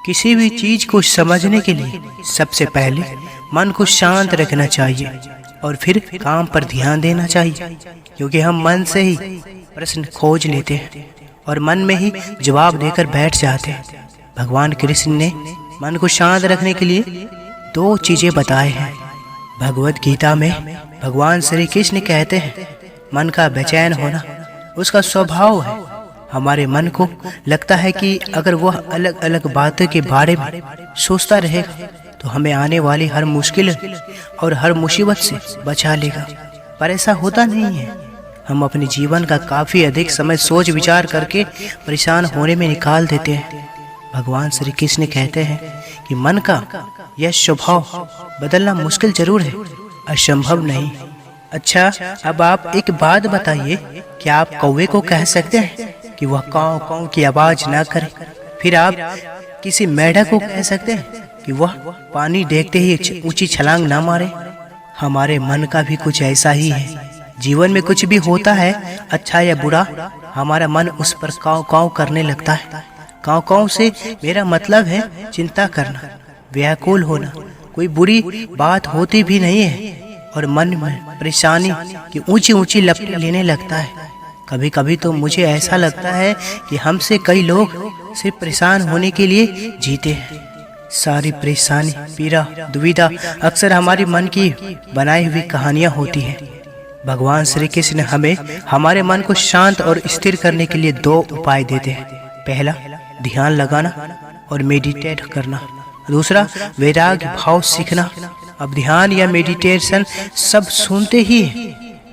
किसी भी चीज को समझने के लिए सबसे पहले मन को शांत रखना चाहिए और फिर काम पर ध्यान देना चाहिए, क्योंकि हम मन से ही प्रश्न खोज लेते हैं और मन में ही जवाब देकर बैठ जाते हैं। भगवान कृष्ण ने मन को शांत रखने के लिए 2 चीजें बताए हैं। भगवत गीता में भगवान श्री कृष्ण कहते हैं, मन का बेचैन होना उसका स्वभाव है। हमारे मन को लगता है कि अगर वह अलग अलग बातों के बारे में सोचता रहेगा तो हमें आने वाली हर मुश्किल और हर मुसीबत से बचा लेगा, पर ऐसा होता नहीं है। हम अपने जीवन का काफ़ी अधिक समय सोच विचार करके परेशान होने में निकाल देते हैं। भगवान श्री कृष्ण कहते हैं कि मन का यह स्वभाव बदलना मुश्किल जरूर है, असंभव नहीं। अच्छा, अब आप एक बात बताइए, क्या आप कौवे को कह सकते हैं कि वह काँव काँव की आवाज ना करे? फिर आप किसी मेढक को कह सकते हैं कि वह पानी देखते ही ऊंची छलांग ना मारे? हमारे मन का भी कुछ ऐसा ही है। जीवन में कुछ भी होता है, अच्छा या बुरा, हमारा मन उस पर काँव काँव करने लगता है। काँव काँव से मेरा मतलब है चिंता करना, व्याकुल होना। कोई बुरी बात होती भी नहीं है और मन में परेशानी की ऊंची ऊंची लपटें लेने लगता है। कभी कभी तो मुझे ऐसा लगता है कि हमसे कई लोग सिर्फ परेशान होने के लिए जीते हैं। सारी परेशानी, पीड़ा, दुविधा अक्सर हमारी मन की बनाई हुई कहानियां होती हैं। भगवान श्री कृष्ण हमें हमारे मन को शांत और स्थिर करने के लिए 2 उपाय देते हैं। पहला, ध्यान लगाना और मेडिटेट करना। दूसरा, वैराग्य भाव सीखना। अब ध्यान या मेडिटेशन सब सुनते ही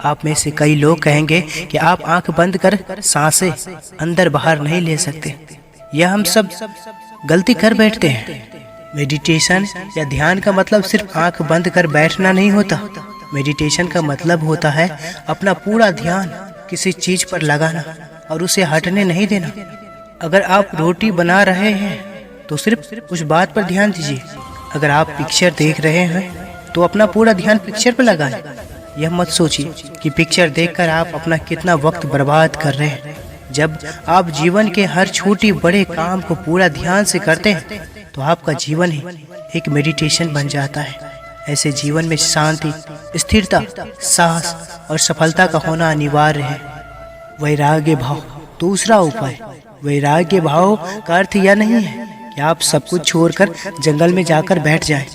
आप में से कई लोग कहेंगे कि आप आंख बंद कर सांसें अंदर बाहर नहीं ले सकते। यह हम सब गलती कर बैठते हैं। मेडिटेशन या ध्यान का मतलब सिर्फ आंख बंद कर बैठना नहीं होता। मेडिटेशन का मतलब होता है अपना पूरा ध्यान किसी चीज पर लगाना और उसे हटने नहीं देना। अगर आप रोटी बना रहे हैं तो सिर्फ उस बात पर ध्यान दीजिए। अगर आप पिक्चर देख रहे हैं तो अपना पूरा ध्यान पिक्चर पर लगाएं। यह मत सोचिए कि पिक्चर देखकर आप अपना कितना वक्त बर्बाद कर रहे हैं। जब आप जीवन के हर छोटी बड़े काम को पूरा ध्यान से करते हैं तो आपका जीवन ही एक मेडिटेशन बन जाता है। ऐसे जीवन में शांति, स्थिरता, साहस और सफलता का होना अनिवार्य है। वैराग्य भाव। दूसरा उपाय, वैराग्य भाव का अर्थ यह नहीं है कि आप सब कुछ छोड़कर जंगल में जाकर बैठ जाएं।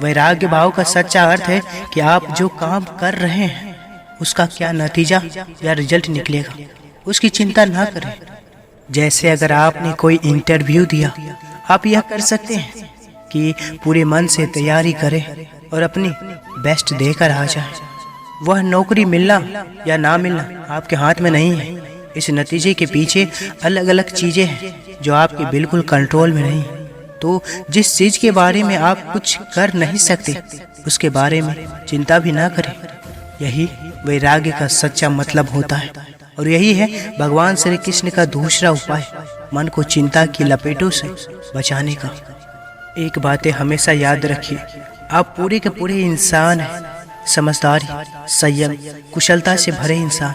वैराग्य भाव का सच्चा अर्थ है कि आप जो काम कर रहे हैं उसका क्या नतीजा या रिजल्ट निकलेगा, उसकी चिंता ना करें। जैसे अगर आपने कोई इंटरव्यू दिया, आप यह कर सकते हैं कि पूरे मन से तैयारी करें और अपनी बेस्ट देकर आ जाए। वह नौकरी मिलना या ना मिलना आपके हाथ में नहीं है। इस नतीजे के पीछे अलग अलग चीजें हैं जो आपके बिल्कुल कंट्रोल में नहीं। तो जिस चीज के बारे में आप कुछ कर नहीं सकते उसके बारे में चिंता भी ना करें। यही वैराग्य का सच्चा मतलब होता है और यही है भगवान श्री कृष्ण का दूसरा उपाय, मन को चिंता की लपेटों से बचाने का। एक बातें हमेशा याद रखिए, आप पूरे के पूरे इंसान हैं। समझदारी, संयम, कुशलता से भरे इंसान।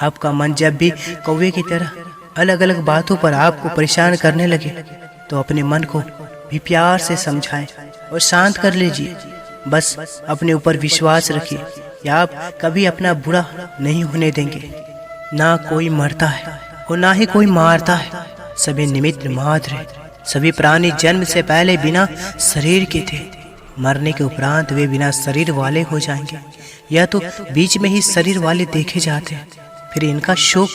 आपका मन जब भी कौवे की तरह अलग अलग बातों पर आपको परेशान करने लगे तो अपने मन को भी प्यार से समझाएं और शांत कर लीजिए। बस अपने ऊपर विश्वास रखिए कि आप कभी अपना बुरा नहीं होने देंगे। ना कोई मरता है और ना ही कोई मारता है, सभी निमित्त मात्र है। सभी प्राणी जन्म से पहले बिना शरीर के थे, मरने के उपरांत वे बिना शरीर वाले हो जाएंगे, या तो बीच में ही शरीर वाले देखे जाते हैं। फिर इनका शोक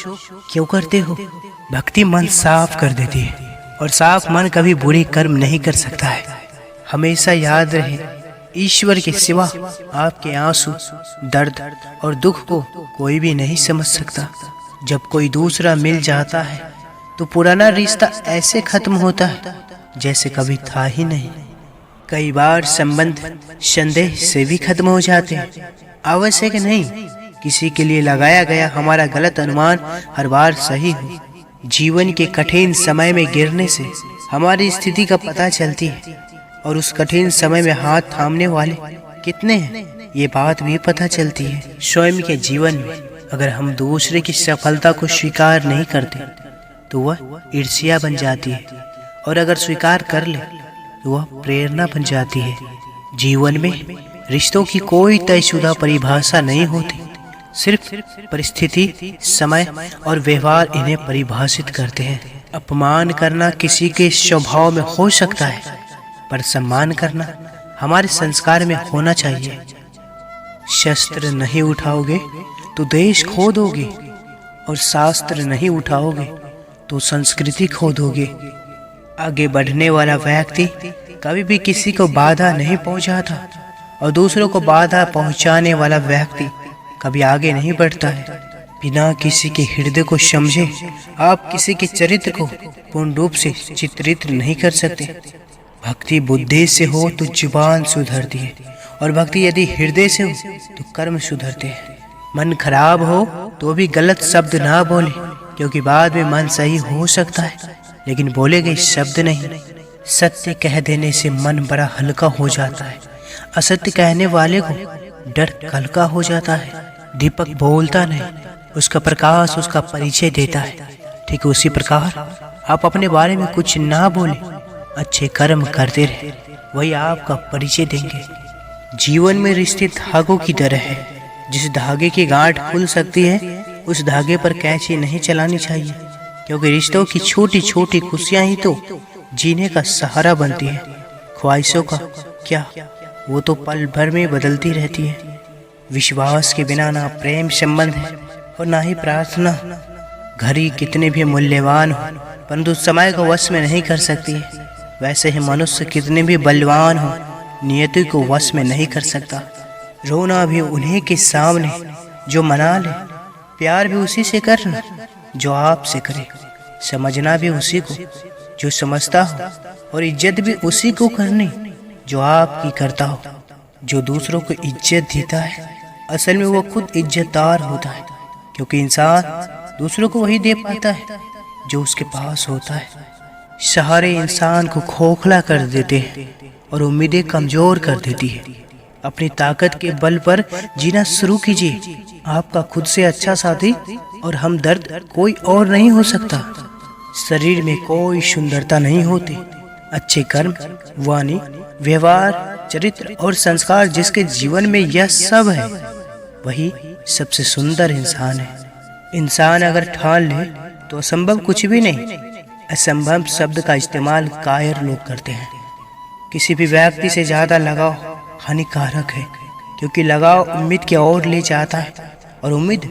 क्यों करते हो? भक्ति मन साफ कर देती है और साफ मन कभी बुरे कर्म नहीं कर सकता है। हमेशा याद रहे, ईश्वर के सिवा आपके आंसू, दर्द और दुख को कोई भी नहीं समझ सकता। जब कोई दूसरा मिल जाता है तो पुराना रिश्ता ऐसे खत्म होता है जैसे कभी था ही नहीं। कई बार संबंध संदेह से भी खत्म हो जाते हैं। आवश्यक नहीं किसी के लिए लगाया गया हमारा गलत अनुमान हर बार सही हो। जीवन के कठिन समय में गिरने से हमारी स्थिति का पता चलती है और उस कठिन समय में हाथ थामने वाले कितने हैं ये बात भी पता चलती है। स्वयं के जीवन में अगर हम दूसरे की सफलता को स्वीकार नहीं करते तो वह ईर्ष्या बन जाती है और अगर स्वीकार कर ले तो वह प्रेरणा बन जाती है। जीवन में रिश्तों की कोई तयशुदा परिभाषा नहीं होती, सिर्फ परिस्थिति, समय और व्यवहार इन्हें परिभाषित करते हैं। अपमान करना किसी के स्वभाव में हो सकता है, पर सम्मान करना हमारे संस्कार में होना चाहिए। शस्त्र नहीं उठाओगे तो देश खो दोगे, और शास्त्र नहीं उठाओगे तो संस्कृति खो दोगे। आगे बढ़ने वाला व्यक्ति कभी भी किसी को बाधा नहीं पहुंचाता, और दूसरों को बाधा पहुंचाने वाला व्यक्ति कभी आगे नहीं बढ़ता है। बिना किसी के हृदय को समझे आप किसी के चरित्र को पूर्ण रूप से चित्रित नहीं कर सकते। भक्ति बुद्धि से हो तो जुबान सुधरती है, और भक्ति यदि हृदय से हो तो कर्म सुधरते हैं। मन खराब हो तो भी गलत शब्द ना बोले, क्योंकि बाद में मन सही हो सकता है लेकिन बोले गए शब्द नहीं। सत्य कह देने से मन बड़ा हल्का हो जाता है, असत्य कहने वाले को डर हल्का हो जाता है। दीपक बोलता नहीं, उसका प्रकाश उसका परिचय देता है। ठीक उसी प्रकार आप अपने बारे में कुछ ना बोले, अच्छे कर्म करते रहे, वही आपका परिचय देंगे। जीवन में रिश्ते धागों की तरह है। जिस धागे की गांठ खुल सकती है उस धागे पर कैंची नहीं चलानी चाहिए, क्योंकि रिश्तों की छोटी छोटी खुशियां ही तो जीने का सहारा बनती है। ख्वाहिशों का क्या, वो तो पल भर में बदलती रहती है। विश्वास के बिना ना प्रेम संबंध है और ना ही प्रार्थना। घड़ी कितने भी मूल्यवान हो परंतु समय को वश में नहीं कर सकती है, वैसे ही मनुष्य कितने भी बलवान हो नियति को वश में नहीं कर सकता। रोना भी उन्हीं के सामने जो मना ले, प्यार भी उसी से करना जो आपसे करे, समझना भी उसी को जो समझता हो, और इज्जत भी उसी को करनी जो आपकी करता हो। जो दूसरों को इज्जत देता है असल में वो खुद इज्जतदार होता है, क्योंकि इंसान दूसरों को वही दे पाता है जो उसके पास होता है। सहारे इंसान को खोखला कर देते हैं और उम्मीदें कमजोर कर देती है। अपनी ताकत के बल पर जीना शुरू कीजिए। आपका खुद से अच्छा साथी और हमदर्द कोई और नहीं हो सकता। शरीर में कोई सुंदरता नहीं होती, अच्छे कर्म, वाणी, व्यवहार, चरित्र और संस्कार जिसके जीवन में यह सब है वही सबसे सुंदर इंसान है। इंसान अगर ठान ले तो असंभव कुछ भी नहीं। असंभव शब्द का इस्तेमाल कायर लोग करते हैं। किसी भी व्यक्ति से ज्यादा लगाव हानिकारक है, क्योंकि लगाव उम्मीद की ओर ले जाता है और उम्मीद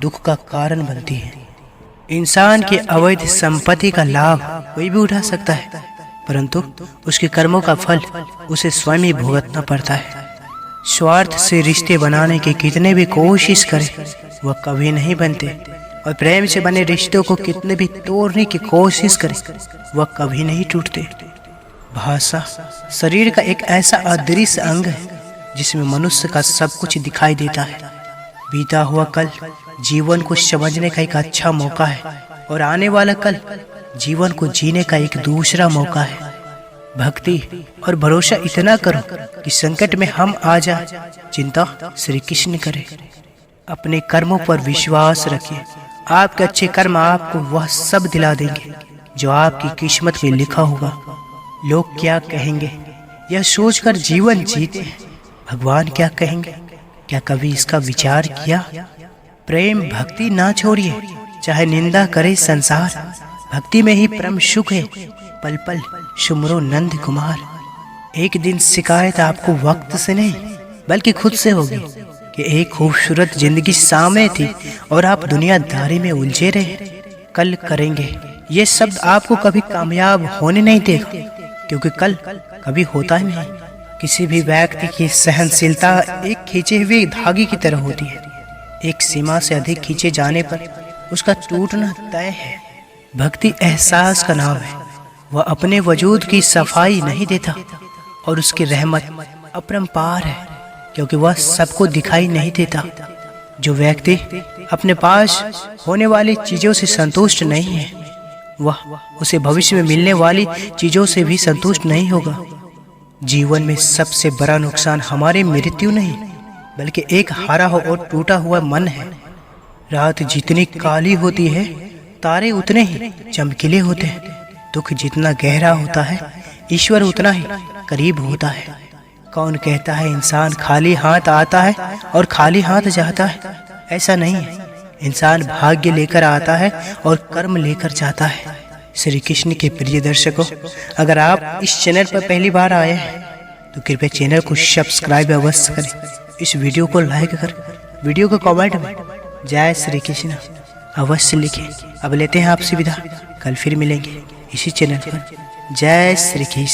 दुख का कारण बनती है। इंसान की अवैध संपत्ति का लाभ कोई भी उठा सकता है, परंतु उसके कर्मों का फल उसे स्वयं ही भुगतना पड़ता है। स्वार्थ से रिश्ते बनाने की कितने भी कोशिश करें वह कभी नहीं बनते, और प्रेम से बने रिश्तों को कितने भी तोड़ने की कोशिश करें वह कभी नहीं टूटते। भाषा शरीर का एक ऐसा अदृश्य अंग है जिसमें मनुष्य का सब कुछ दिखाई देता है। बीता हुआ कल जीवन को समझने का एक अच्छा मौका है, और आने वाला कल जीवन को जीने का एक दूसरा मौका है। भक्ति और भरोसा इतना करो कि संकट में हम आ जाए, चिंता श्री कृष्ण करे। अपने कर्मों पर विश्वास रखिए। आपके अच्छे कर्म आपको वह सब दिला देंगे जो आपकी किस्मत में लिखा होगा। लोग क्या कहेंगे यह सोचकर जीवन जीते हैं, भगवान क्या कहेंगे क्या कभी इसका विचार किया? प्रेम भक्ति ना छोड़िए, चाहे निंदा करे संसार। भक्ति में ही परम सुख है, पल पल सुमरो नंद कुमार। एक दिन शिकायत आपको वक्त से नहीं बल्कि खुद से होगी कि एक खूबसूरत जिंदगी सामने थी और आप दुनियादारी में उलझे रहे। कल करेंगे ये शब्द आपको कभी कामयाब होने नहीं देगा, क्योंकि कल कभी होता ही नहीं। किसी भी व्यक्ति की सहनशीलता एक खींचे हुए धागे की तरह होती है। एक सीमा से अधिक खींचे जाने पर उसका टूटना तय है। भक्ति एहसास का नाम है। वह अपने वजूद की सफाई नहीं देता, और उसकी रहमत अपरंपार है, क्योंकि वह सबको दिखाई नहीं देता। जो व्यक्ति अपने पास होने वाली चीजों से संतुष्ट नहीं है वह उसे भविष्य में मिलने वाली चीजों से भी संतुष्ट नहीं होगा। जीवन में सबसे बड़ा नुकसान हमारी मृत्यु नहीं बल्कि एक हारा हो और टूटा हुआ मन है। रात जितनी काली होती है तारे उतने ही चमकीले होते हैं। दुख जितना गहरा होता है, ईश्वर उतना ही करीब होता है। कौन कहता है इंसान खाली हाथ आता है और खाली हाथ जाता है? ऐसा नहीं है। इंसान भाग्य लेकर आता है और कर्म लेकर जाता है। श्री कृष्ण के प्रिय दर्शकों, अगर आप इस चैनल पर पहली बार आए हैं तो कृपया चैनल को सब्सक्राइब अवश्य करें। इस वीडियो को लाइक कर वीडियो को कमेंट में जय श्री कृष्ण अवश्य लिखें। अब लेते हैं आपसे विदा। कल फिर मिलेंगे इसी चैनल पर। जय श्री कृष्ण।